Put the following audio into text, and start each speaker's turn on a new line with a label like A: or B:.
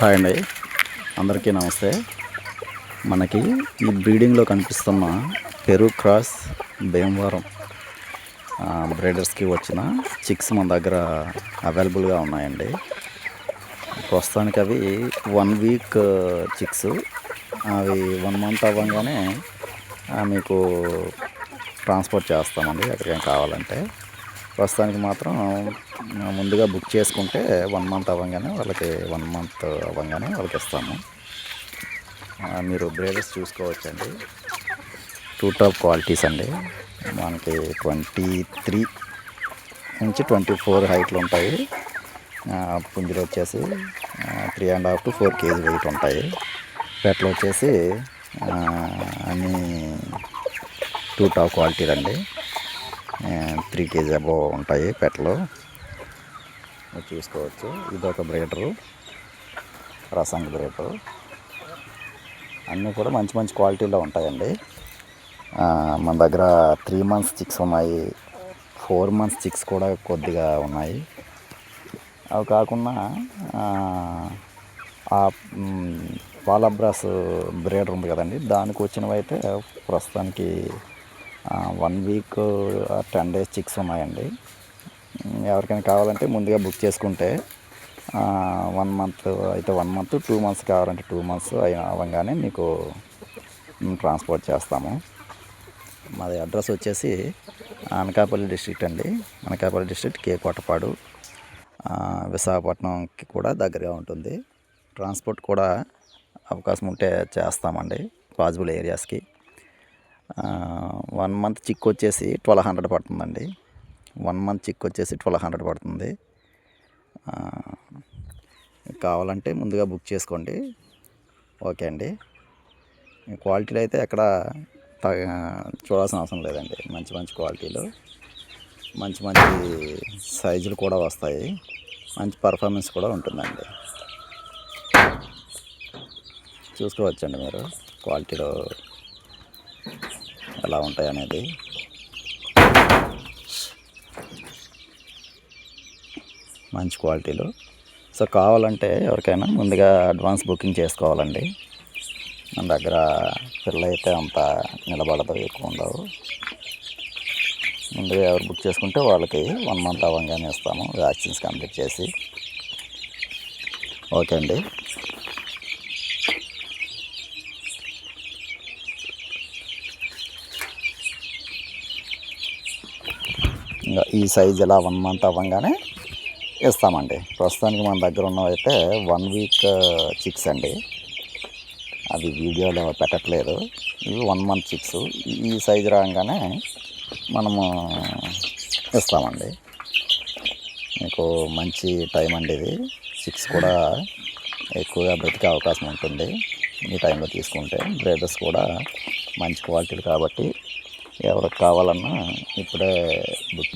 A: Hi అండి, అందరికీ నమస్తే. మనకి ఈ బ్రీడింగ్లో కనిపిస్తున్న పెరు క్రాస్ భీమవరం బ్రీడర్స్కి వచ్చిన చిక్స్ మన దగ్గర అవైలబుల్గా ఉన్నాయండి. ప్రస్తుతానికి అవి 1 వీక్ చిక్స్. అవి 1 మంత్ అవ్వగానే మీకు ట్రాన్స్పోర్ట్ చేస్తామండి ఎక్కడికైనా కావాలంటే. ప్రస్తుతానికి మాత్రం ముందుగా బుక్ చేసుకుంటే 1 మంత్ అవ్వగానే వాళ్ళకి ఇస్తాము. మీరు బ్రీడర్స్ చూసుకోవచ్చండి. 2 టాప్ క్వాలిటీస్ అండి. మనకి 23 నుంచి 24 హైట్లు ఉంటాయి. పుంజులు వచ్చేసి 3.5 to 4 kg వెయిట్ ఉంటాయి. పెట్లు వచ్చేసి అన్నీ 2 టాప్ క్వాలిటీలు అండి. 3 kg అబోవ్ ఉంటాయి పెట్లు. మీరు చూసుకోవచ్చు. ఇదొక బ్రీడరు, రసంగ్ బ్రీడరు. అన్నీ కూడా మంచి మంచి క్వాలిటీలో ఉంటాయండి. మన దగ్గర 3 months చిక్స్ ఉన్నాయి, 4 months చిక్స్ కూడా కొద్దిగా ఉన్నాయి. అవి కాకుండా పాలబ్రాస్ బ్రీడర్ ఉంది కదండి, దానికి వచ్చినవి అయితే ప్రస్తుతానికి 1 week 10 days చిక్స్ ఉన్నాయండి. ఎవరికైనా కావాలంటే ముందుగా బుక్ చేసుకుంటే 1 month అయితే 1 month, 2 months కావాలంటే 2 months అవ్వగానే మీకు ట్రాన్స్పోర్ట్ చేస్తాము. మాది అడ్రస్ వచ్చేసి అనకాపల్లి డిస్ట్రిక్ట్ అండి. అనకాపల్లి డిస్ట్రిక్ట్ కే కొట్టపాడు, విశాఖపట్నంకి కూడా దగ్గరగా ఉంటుంది. ట్రాన్స్పోర్ట్ కూడా అవకాశం ఉంటే చేస్తామండి పాజిబుల్ ఏరియాస్కి. 1 month చిక్ వచ్చేసి 1200 పడుతుందండి. 1 month చిక్ వచ్చేసి 1200 పడుతుంది. కావాలంటే ముందుగా బుక్ చేసుకోండి. ఓకే అండి. క్వాలిటీలు అయితే ఎక్కడ చూడాల్సిన అవసరం లేదండి. మంచి మంచి క్వాలిటీలు, మంచి మంచి సైజులు కూడా వస్తాయి. మంచి పర్ఫార్మెన్స్ కూడా ఉంటుందండి. చూసుకోవచ్చండి మీరు క్వాలిటీలో ఎలా ఉంటాయి అనేది. మంచి క్వాలిటీలు. సో కావాలంటే ఎవరికైనా ముందుగా అడ్వాన్స్ బుకింగ్ చేసుకోవాలండి. మన దగ్గర పిల్ల అయితే అంత నిలబడదు, ఎక్కువ ఉండవు. ముందుగా ఎవరు బుక్ చేసుకుంటే వాళ్ళకి 1 month అవ్వగానే ఇస్తాము, వ్యాక్సిన్స్ కంప్లీట్ చేసి. ఓకే అండి. ఇంకా ఈ సైజ్ ఇలా 1 month అవ్వగానే ఇస్తామండి. ప్రస్తుతానికి మన దగ్గర ఉన్నవైతే 1 week చిక్స్ అండి. అవి వీడియోలో పెట్టట్లేదు. ఇవి 1 month చిక్స్. ఈ సైజు రాగానే మనము ఇస్తామండి. మీకు మంచి టైం అండి ఇది. చిక్స్ కూడా ఎక్కువగా బ్రతికే అవకాశం ఉంటుంది ఈ టైంలో తీసుకుంటే. బ్రీడర్స్ కూడా మంచి క్వాలిటీలు కాబట్టి ఎవరికి కావాలన్నా ఇప్పుడే బుక్